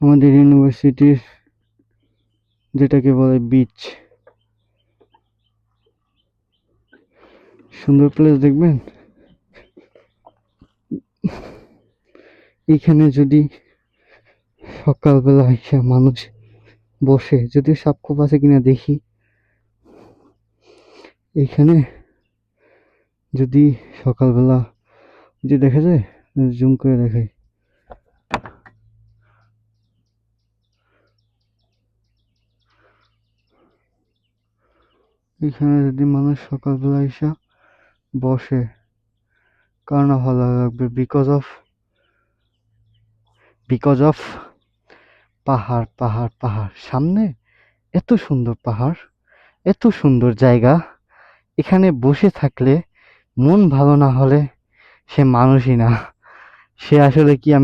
আমাদের ইউনিভার্সিটির যেটাকে বলে বিচ, সুন্দর প্লেস দেখবেন। এখানে যদি সকালবেলা এসে মানুষ বসে, যদিও সাপখোপ আছে কিনা দেখি, এখানে যদি সকালবেলা যে দেখা যায়, জুম করে দেখাই, এখানে যদি মানুষ সকালবেলা এসে বসে, কার না ভালো লাগবে? বিকজ অফ পাহাড় পাহাড় পাহাড় সামনে, এত সুন্দর পাহাড়, এত সুন্দর জায়গা। এখানে বসে থাকলে মন ভালো না হলে সে মানুষই না, সে আসলে কি